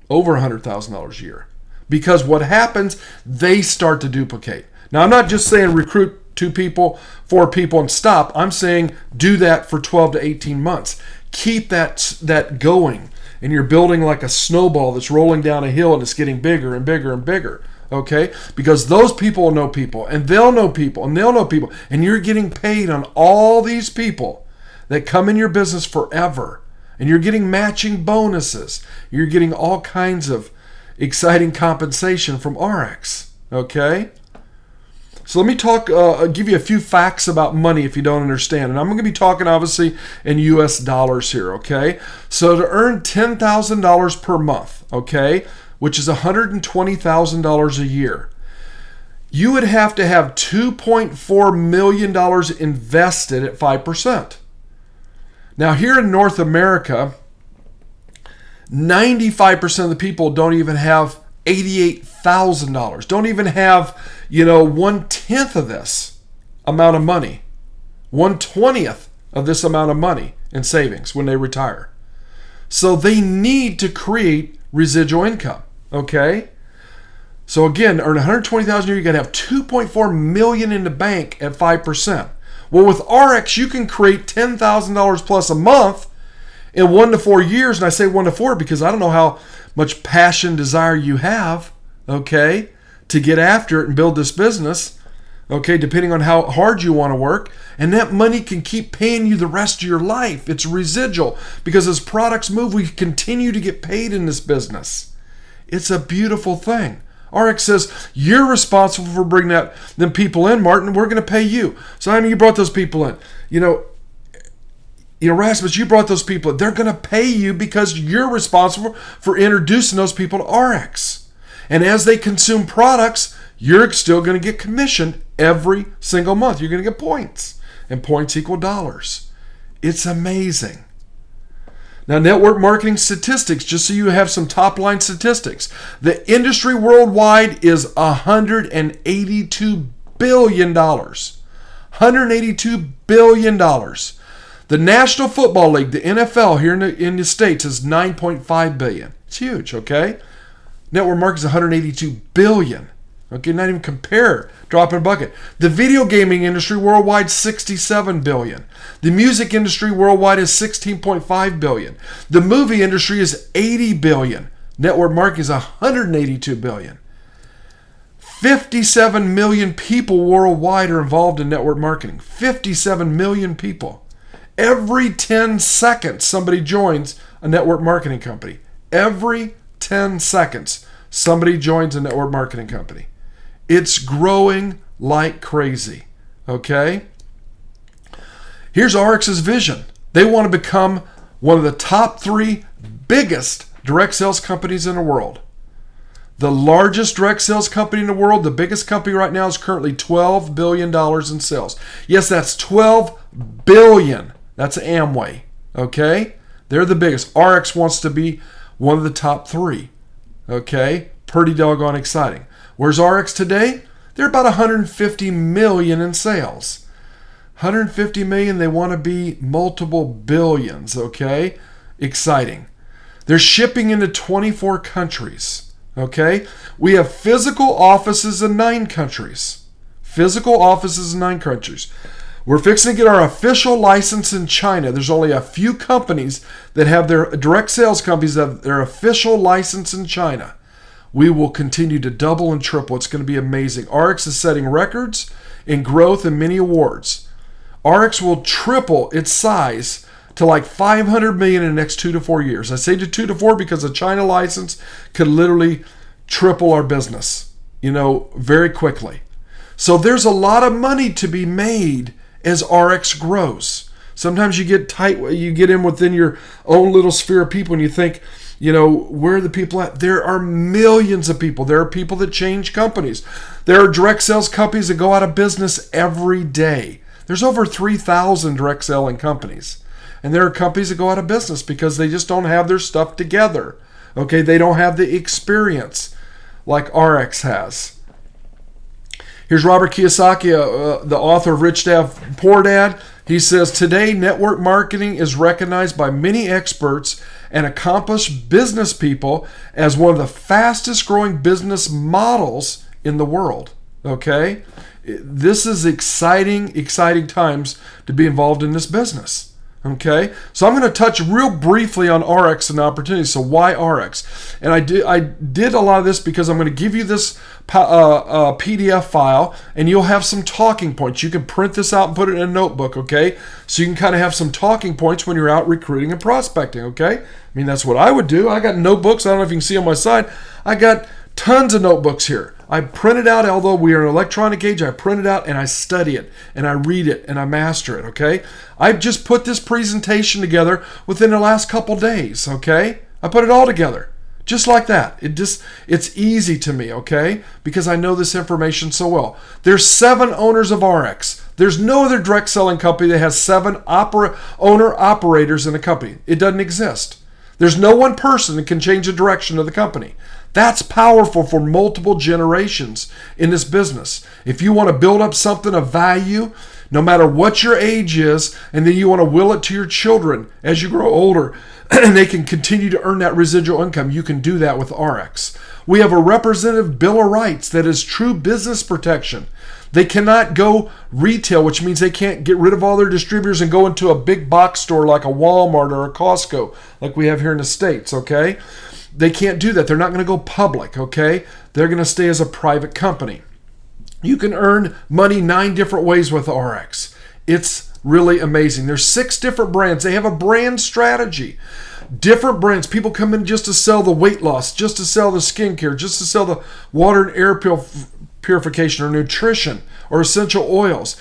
Over $100,000 a year. Because what happens, they start to duplicate. Now, I'm not just saying recruit 2 people, 4 people and stop. I'm saying do that for 12 to 18 months. Keep that going. And you're building like a snowball that's rolling down a hill and it's getting bigger and bigger and bigger. Okay? Because those people will know people and they'll know people and they'll know people. And you're getting paid on all these people that come in your business forever. And you're getting matching bonuses. You're getting all kinds of exciting compensation from ARIIX. Okay? So let me give you a few facts about money if you don't understand. And I'm going to be talking obviously in US dollars here, okay? So to earn $10,000 per month, okay, which is $120,000 a year, you would have to have $2.4 million invested at 5%. Now, here in North America, 95% of the people don't even have $88,000. Don't even have, 1/10 of this amount of money. 1/20th of this amount of money in savings when they retire. So they need to create residual income, okay? So again, earn $120,000 a year, you got to have $2.4 million in the bank at 5%. Well, with ARIIX, you can create $10,000 plus a month in 1 to 4 years. And I say 1 to 4 because I don't know how much passion, desire you have, okay, to get after it and build this business, okay, depending on how hard you want to work. And that money can keep paying you the rest of your life. It's residual because as products move, we continue to get paid in this business. It's a beautiful thing. ARIIX says, you're responsible for bringing them people in, Martin. We're going to pay you. So, I mean, you brought those people in. Rasmus, you brought those people in. They're going to pay you because you're responsible for introducing those people to ARIIX. And as they consume products, you're still going to get commission every single month. You're going to get points, and points equal dollars. It's amazing. Now, network marketing statistics, just so you have some top-line statistics. The industry worldwide is $182 billion. $182 billion. The National Football League, the NFL here in the States, is $9.5 billion. It's huge, okay? Network marketing is $182 billion. Okay, not even compare, drop in a bucket. The video gaming industry worldwide, $67 billion. The music industry worldwide is $16.5 billion. The movie industry is $80 billion. Network marketing is $182 billion. 57 million people worldwide are involved in network marketing. 57 million people. Every 10 seconds, somebody joins a network marketing company. Every 10 seconds, somebody joins a network marketing company. It's growing like crazy, okay? Here's ARIIX's vision. They want to become one of the top 3 biggest direct sales companies in the world. The largest direct sales company in the world, the biggest company right now, is currently $12 billion in sales. Yes, that's $12 billion. That's Amway, okay? They're the biggest. ARIIX wants to be one of the top 3, okay? Pretty doggone exciting. Where's ARIIX today? They're about $150 million in sales. $150 million, they want to be multiple billions, okay? Exciting. They're shipping into 24 countries, okay? We have physical offices in 9 countries. Physical offices in 9 countries. We're fixing to get our official license in China. There's only a few companies that have their direct sales companies that have their official license in China. We will continue to double and triple. It's going to be amazing. ARIIX is setting records in growth and many awards. ARIIX will triple its size to like $500 million in the next 2 to 4 years. I say to 2 to 4 because a China license could literally triple our business, very quickly. So there's a lot of money to be made as ARIIX grows. Sometimes you get tight, you get in within your own little sphere of people and you think, where are the people at? There are millions of people. There are people that change companies. There are direct sales companies that go out of business every day. There's over 3,000 direct selling companies. And there are companies that go out of business because they just don't have their stuff together. Okay, they don't have the experience like ARIIX has. Here's Robert Kiyosaki, the author of Rich Dad, Poor Dad. He says, today, network marketing is recognized by many experts and accomplished business people as one of the fastest growing business models in the world. Okay? This is exciting times to be involved in this business. Okay, so I'm going to touch real briefly on ARIIX and opportunities. So why ARIIX? And I did a lot of this because I'm going to give you this PDF file, and you'll have some talking points. You can print this out and put it in a notebook, okay? So you can kind of have some talking points when you're out recruiting and prospecting, okay? I mean, that's what I would do. I got notebooks. I don't know if you can see on my side. I got tons of notebooks here. I print it out, although we are in an electronic age, I print it out and I study it and I read it and I master it, okay? I've just put this presentation together within the last couple days, okay? I put it all together, just like that. It's easy to me, okay? Because I know this information so well. There's 7 owners of ARIIX. There's no other direct selling company that has 7 owner-operators in a company. It doesn't exist. There's no one person that can change the direction of the company. That's powerful for multiple generations in this business. If you want to build up something of value, no matter what your age is, and then you want to will it to your children as you grow older, and they can continue to earn that residual income, you can do that with ARIIX. We have a representative Bill of Rights that is true business protection. They cannot go retail, which means they can't get rid of all their distributors and go into a big box store like a Walmart or a Costco, like we have here in the States, okay? They can't do that. They're not going to go public, okay? They're going to stay as a private company. You can earn money 9 different ways with ARIIX. It's really amazing. There's 6 different brands. They have a brand strategy. Different brands. People come in just to sell the weight loss, just to sell the skincare, just to sell the water and air purification or nutrition or essential oils.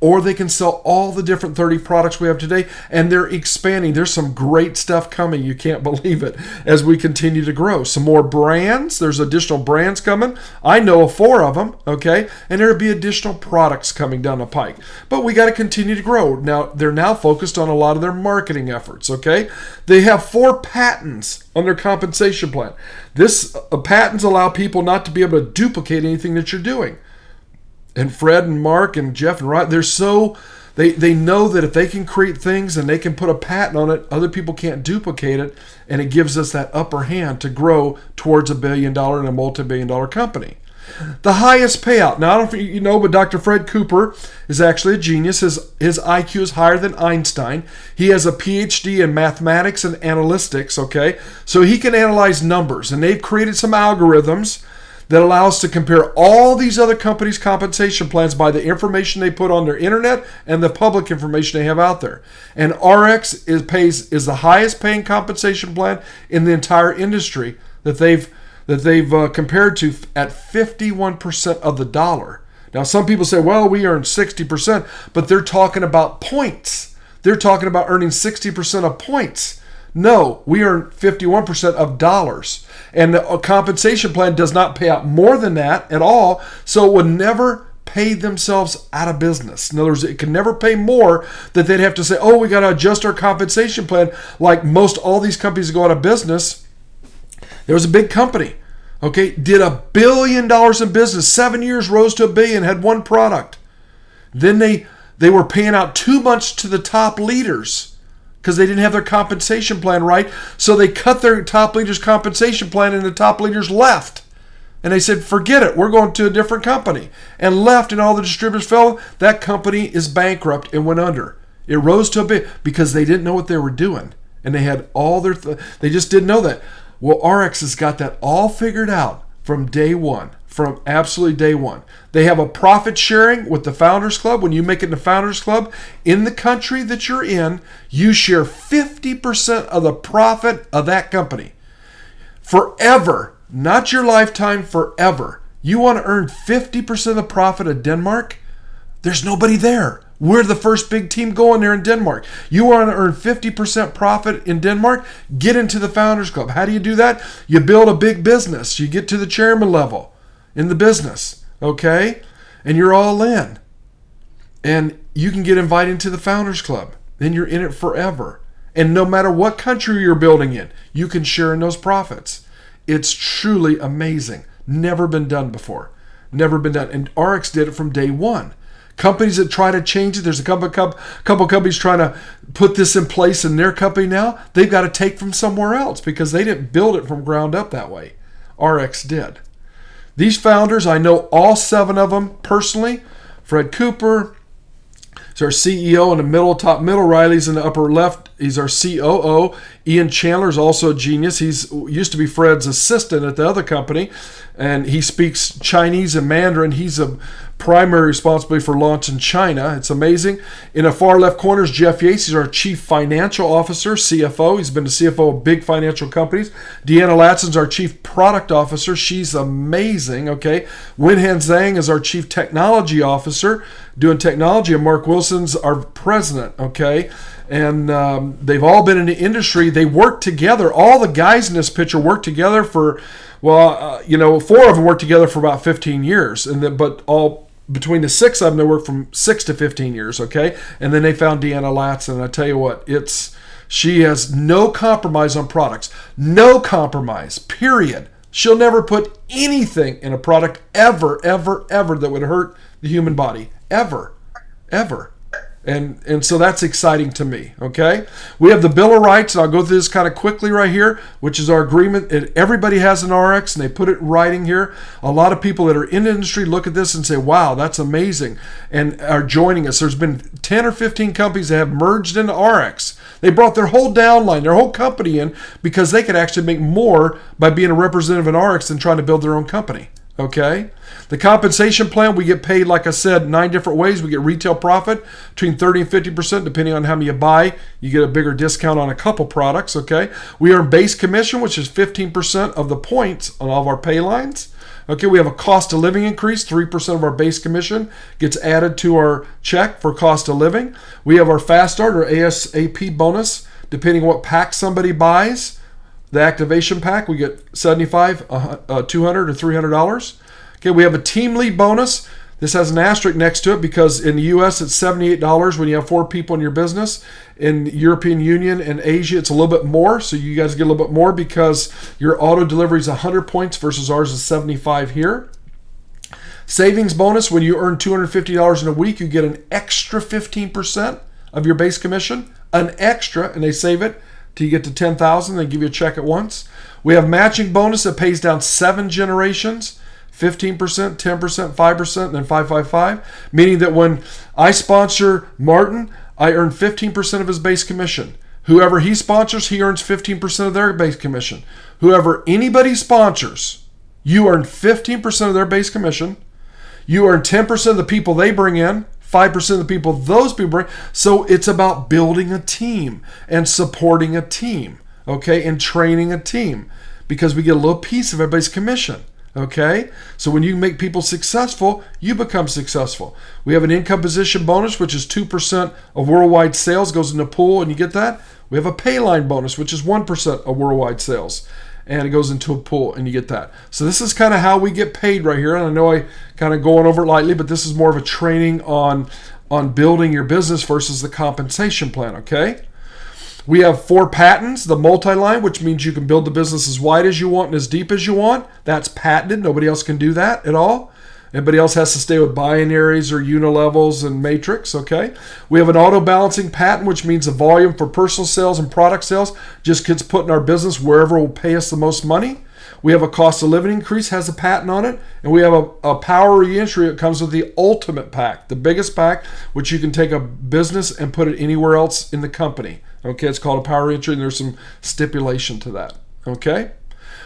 or they can sell all the different 30 products we have today, and they're expanding. There's some great stuff coming. You can't believe it as we continue to grow. Some more brands. There's additional brands coming. I know of 4 of them, okay? And there'll be additional products coming down the pike. But we got to continue to grow. Now, they're now focused on a lot of their marketing efforts, okay? They have 4 patents on their compensation plan. This patents allow people not to be able to duplicate anything that you're doing. And Fred and Mark and Jeff and Ryan, they know that if they can create things and they can put a patent on it, other people can't duplicate it, and it gives us that upper hand to grow towards $1 billion and a multi-billion-dollar company. The highest payout. Now, I don't know if you know, but Dr. Fred Cooper is actually a genius. His IQ is higher than Einstein. He has a PhD in mathematics and analytics, okay? So he can analyze numbers, and they've created some algorithms that allow us to compare all these other companies' compensation plans by the information they put on their internet and the public information they have out there. And ARIIX is the highest paying compensation plan in the entire industry that they've compared to at 51% of the dollar. Now, some people say, well, we earn 60%, but they're talking about points. They're talking about earning 60% of points. No, we earn 51% of dollars. And the compensation plan does not pay out more than that at all, so it would never pay themselves out of business. In other words, it can never pay more that they'd have to say, oh, we got to adjust our compensation plan like most all these companies that go out of business. There was a big company, okay, did $1 billion in business, 7 years, rose to $1 billion, had one product. Then they were paying out too much to the top leaders because they didn't have their compensation plan right. So they cut their top leaders' compensation plan, and the top leaders left. And they said, forget it, we're going to a different company. And left, and all the distributors fell. That company is bankrupt and went under. It rose to $1 billion because they didn't know what they were doing. And they had all their, they just didn't know that. Well, ARIIX has got that all figured out from day one. From absolutely day one. They have a profit sharing with the Founders Club. When you make it in the Founders Club, in the country that you're in, you share 50% of the profit of that company. Forever, not your lifetime, forever. You want to earn 50% of the profit of Denmark? There's nobody there. We're the first big team going there in Denmark. You want to earn 50% profit in Denmark? Get into the Founders Club. How do you do that? You build a big business. You get to the chairman level in the business, okay? And you're all in. And you can get invited into the Founders Club. Then you're in it forever. And no matter what country you're building in, you can share in those profits. It's truly amazing. Never been done before. Never been done. And ARIIX did it from day one. Companies that try to change it, there's a couple companies trying to put this in place in their company now. They've got to take from somewhere else because they didn't build it from ground up that way. ARIIX did. These founders, I know all 7 of them personally. Fred Cooper is our CEO in the top middle. Riley's in the upper left. He's our COO. Ian Chandler is also a genius. He's used to be Fred's assistant at the other company, and he speaks Chinese and Mandarin. He's a primary responsibility for launch in China. It's amazing. In the far left corner is Jeff Yates. He's our Chief Financial Officer, CFO. He's been the CFO of big financial companies. Deanna Latson's our Chief Product Officer. She's amazing, okay? Winhan Zhang is our Chief Technology Officer, doing technology, and Mark Wilson's our President, okay? And they've all been in the industry. They work together. All the guys in this picture work together for, 4 of them worked together for about 15 years. But all between the 6 of them, they worked from 6 to 15 years, okay? And then they found Deanna Latson. And I tell you what, she has no compromise on products. No compromise, period. She'll never put anything in a product ever, ever, ever that would hurt the human body. Ever, ever. And so that's exciting to me, okay? We have the Bill of Rights, and I'll go through this kind of quickly right here, which is our agreement. Everybody has an ARIIX, and they put it in writing here. A lot of people that are in the industry look at this and say, wow, that's amazing, and are joining us. There's been 10 or 15 companies that have merged into ARIIX. They brought their whole downline, their whole company in because they could actually make more by being a representative in ARIIX than trying to build their own company. Okay? The compensation plan, we get paid, like I said, 9 different ways. We get retail profit between 30 and 50%, depending on how many you buy. You get a bigger discount on a couple products, okay? We earn base commission, which is 15% of the points on all of our pay lines. Okay, we have a cost of living increase. 3% of our base commission gets added to our check for cost of living. We have our fast start or ASAP bonus, depending on what pack somebody buys. The activation pack, we get $75, $200, or $300. Okay, we have a team lead bonus. This has an asterisk next to it because in the U.S. it's $78 when you have 4 people in your business. In European Union and Asia, it's a little bit more. So you guys get a little bit more because your auto delivery is 100 points versus ours is 75 here. Savings bonus, when you earn $250 in a week, you get an extra 15% of your base commission. An extra, and they save it till you get to $10,000. They give you a check at once. We have matching bonus that pays down 7 generations. 15%, 10%, 5%, and then 555, meaning that when I sponsor Martin, I earn 15% of his base commission. Whoever he sponsors, he earns 15% of their base commission. Whoever anybody sponsors, you earn 15% of their base commission. You earn 10% of the people they bring in, 5% of the people those people bring. So it's about building a team and supporting a team, okay, and training a team because we get a little piece of everybody's commission. Okay, so when you make people successful, you become successful. We have an income position bonus, which is 2% of worldwide sales goes in the pool, and you get that. We have a pay line bonus, which is 1% of worldwide sales, and it goes into a pool, and you get that. So this is kind of how we get paid right here. And I know I kind of going over it lightly, but this is more of a training on building your business versus the compensation plan. Okay. We have 4 patents, the multi-line, which means you can build the business as wide as you want and as deep as you want. That's patented. Nobody else can do that at all. Everybody else has to stay with binaries or unilevels and matrix, okay? We have an auto-balancing patent, which means the volume for personal sales and product sales just gets put in our business wherever will pay us the most money. We have a cost of living increase, has a patent on it. And we have a power reentry that comes with the ultimate pack, the biggest pack, which you can take a business and put it anywhere else in the company. Okay, it's called a power reentry, and there's some stipulation to that. Okay,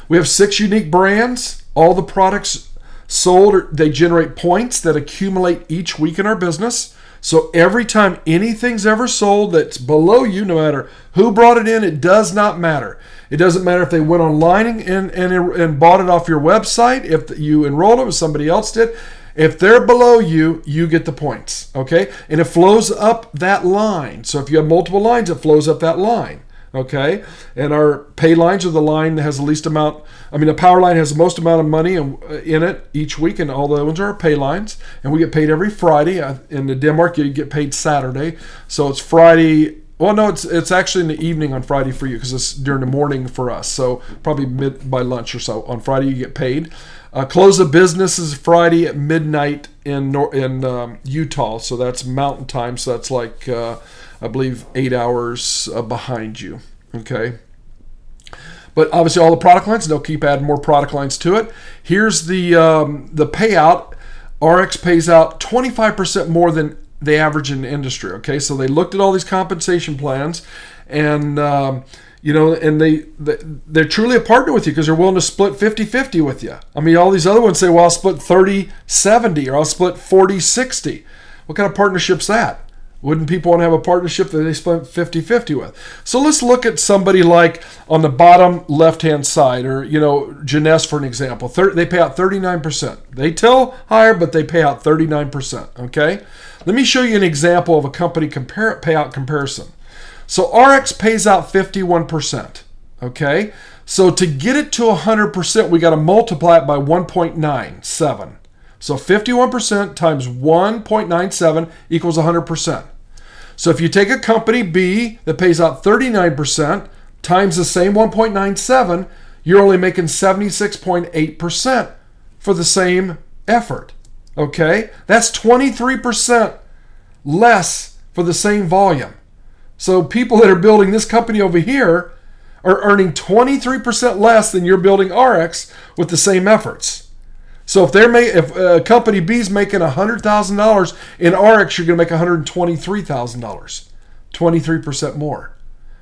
we have 6 unique brands. All the products sold, they generate points that accumulate each week in our business. So every time anything's ever sold that's below you, no matter who brought it in, it does not matter. It doesn't matter if they went online and bought it off your website, if you enrolled it, if somebody else did. If they're below you, you get the points, okay? And it flows up that line. So if you have multiple lines, it flows up that line, okay? And our pay lines are the line that has the least amount. I mean, the power line has the most amount of money in it each week, and all the other ones are our pay lines. And we get paid every Friday. In Denmark, you get paid Saturday. So it's Friday. Well, no, it's actually in the evening on Friday for you because it's during the morning for us. So probably by lunch or so on Friday you get paid. Close of business is Friday at midnight in Utah, so that's mountain time, so that's like, I believe, 8 hours behind you, okay? But obviously all the product lines, they'll keep adding more product lines to it. Here's the payout. ARIIX pays out 25% more than the average in the industry, okay? So they looked at all these compensation plans, and and they're truly a partner with you because they're willing to split 50-50 with you. I mean, all these other ones say, well, I'll split 30-70 or I'll split 40-60. What kind of partnership's that? Wouldn't people want to have a partnership that they split 50-50 with? So let's look at somebody like on the bottom left-hand side, or, Jeunesse, for an example. They pay out 39%. They tell higher, but they pay out 39%, okay? Let me show you an example of a company payout comparison. So ARIIX pays out 51%, okay? So to get it to 100%, we got to multiply it by 1.97. So 51% times 1.97 equals 100%. So if you take a company B that pays out 39% times the same 1.97, you're only making 76.8% for the same effort, okay? That's 23% less for the same volume. So people that are building this company over here are earning 23% less than you're building ARIIX with the same efforts. So if company B is making $100,000 in ARIIX, you're going to make $123,000, 23% more.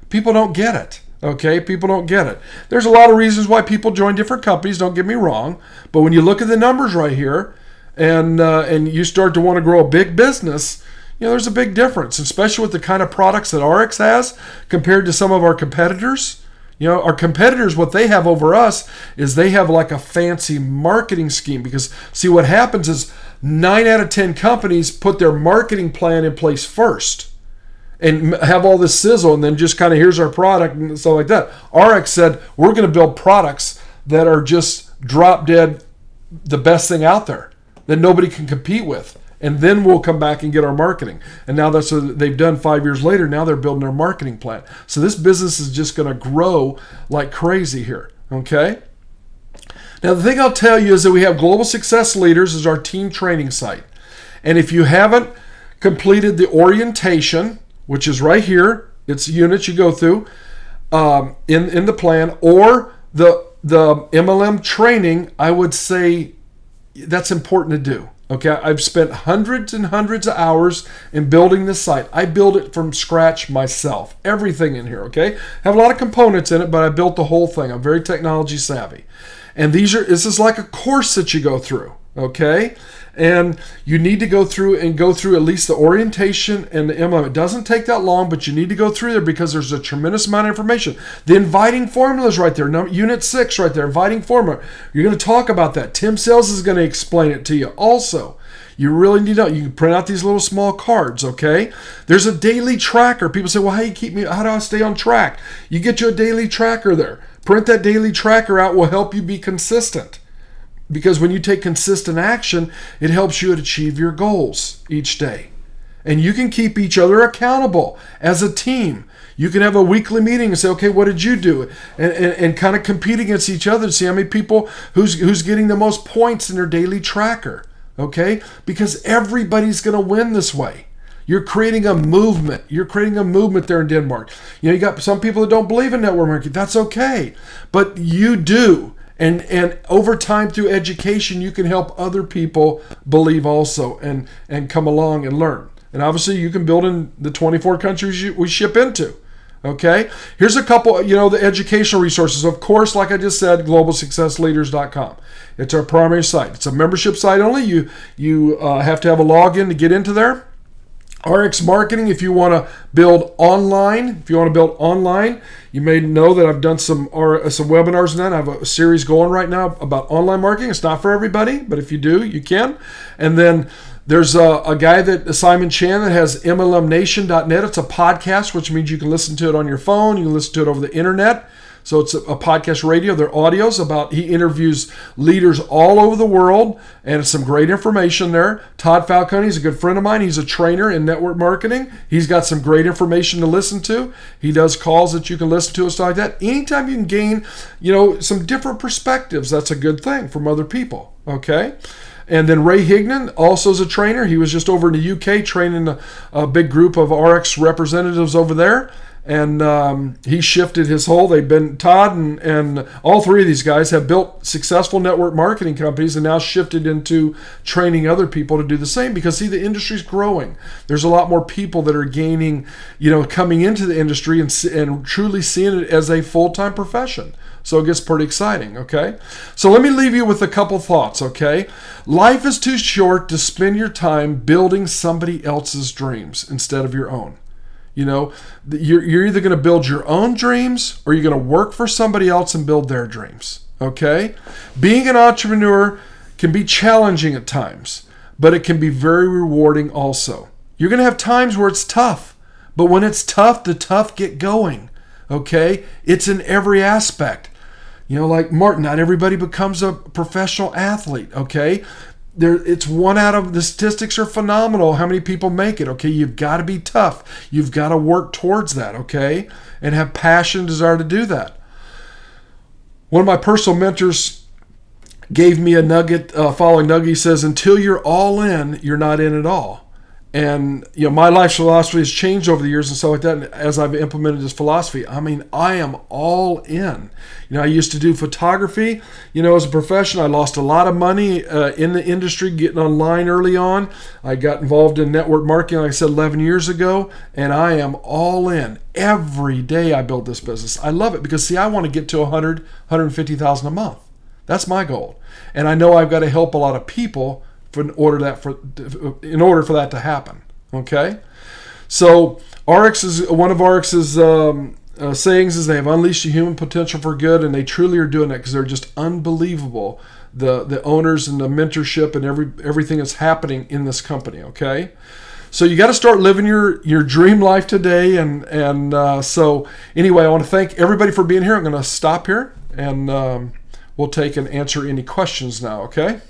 People don't get it. Okay, people don't get it. There's a lot of reasons why people join different companies, don't get me wrong, but when you look at the numbers right here and you start to want to grow a big business, there's a big difference, especially with the kind of products that ARIIX has compared to some of our competitors. Our competitors, what they have over us is they have like a fancy marketing scheme, because see, what happens is 9 out of 10 companies put their marketing plan in place first and have all this sizzle, and then just kind of, here's our product and stuff like that. ARIIX said, we're going to build products that are just drop dead the best thing out there that nobody can compete with. And then we'll come back and get our marketing. And now that's what they've done 5 years later. Now they're building their marketing plan. So this business is just going to grow like crazy here. Okay? Now the thing I'll tell you is that we have Global Success Leaders as our team training site. And if you haven't completed the orientation, which is right here, it's units you go through in the plan, or the MLM training, I would say that's important to do. Okay, I've spent hundreds and hundreds of hours in building this site. I built it from scratch myself. Everything in here, okay? I have a lot of components in it, but I built the whole thing. I'm very technology savvy. And this is like a course that you go through, okay? And you need to go through at least the orientation and the MLM. It doesn't take that long, but you need to go through there because there's a tremendous amount of information. The inviting formula is right there. Unit 6 right there, inviting formula. You're going to talk about that. Tim Sales is going to explain it to you also. You really need to know. You can print out these little small cards, okay? There's a daily tracker. People say, well, how do I stay on track? You get you a daily tracker there. Print that daily tracker out, will help you be consistent. Because when you take consistent action, it helps you achieve your goals each day. And you can keep each other accountable as a team. You can have a weekly meeting and say, okay, what did you do? And kind of compete against each other to see how many people, who's getting the most points in their daily tracker. Okay? Because everybody's going to win this way. You're creating a movement. You're creating a movement there in Denmark. You got some people that don't believe in network marketing. That's okay. But you do. And over time, through education, you can help other people believe also and come along and learn. And obviously, you can build in the 24 countries we ship into. Okay? Here's a couple, the educational resources. Of course, like I just said, globalsuccessleaders.com. It's our primary site. It's a membership site only. You have to have a login to get into there. ARIIX Marketing, if you want to build online. You may know that I've done some webinars on that. I have a series going right now about online marketing. It's not for everybody, but if you do, you can. And then there's a guy, Simon Chan, that has MLMnation.net. It's a podcast, which means you can listen to it on your phone. You can listen to it over the internet. So it's a podcast radio. They're audios he interviews leaders all over the world, and it's some great information there. Todd Falcone is a good friend of mine. He's a trainer in network marketing. He's got some great information to listen to. He does calls that you can listen to and stuff like that. Anytime you can gain, some different perspectives, that's a good thing from other people, okay? And then Ray Hignan also is a trainer. He was just over in the UK training a big group of ARIIX representatives over there. And he shifted his whole, Todd and all three of these guys have built successful network marketing companies and now shifted into training other people to do the same, because see, the industry's growing. There's a lot more people that are gaining, coming into the industry and truly seeing it as a full-time profession. So it gets pretty exciting, okay? So let me leave you with a couple thoughts, okay? Life is too short to spend your time building somebody else's dreams instead of your own. You're either going to build your own dreams or you're going to work for somebody else and build their dreams, okay? Being an entrepreneur can be challenging at times, but it can be very rewarding also. You're going to have times where it's tough, but when it's tough, the tough get going, okay? It's in every aspect. Like Martin, not everybody becomes a professional athlete, okay? It's one out of the statistics are phenomenal. How many people make it? Okay, you've got to be tough. You've got to work towards that, okay, and have passion and desire to do that. One of my personal mentors gave me a nugget, following nugget. He says, "Until you're all in, you're not in at all." And my life's philosophy has changed over the years and stuff like that. And as I've implemented this philosophy, I mean, I am all in. I used to do photography. As a profession, I lost a lot of money in the industry getting online early on. I got involved in network marketing, like I said, 11 years ago, and I am all in. Every day I build this business. I love it because, see, I want to get to 100, 150,000 a month. That's my goal. And I know I've got to help a lot of people in order for that to happen. Okay, so ARIIX is one of ARIIX's sayings is they have unleashed the human potential for good, and they truly are doing that because they're just unbelievable. The owners and the mentorship and everything that's happening in this company. Okay, so you got to start living your dream life today. And so anyway, I want to thank everybody for being here. I'm going to stop here, and we'll take and answer any questions now. Okay.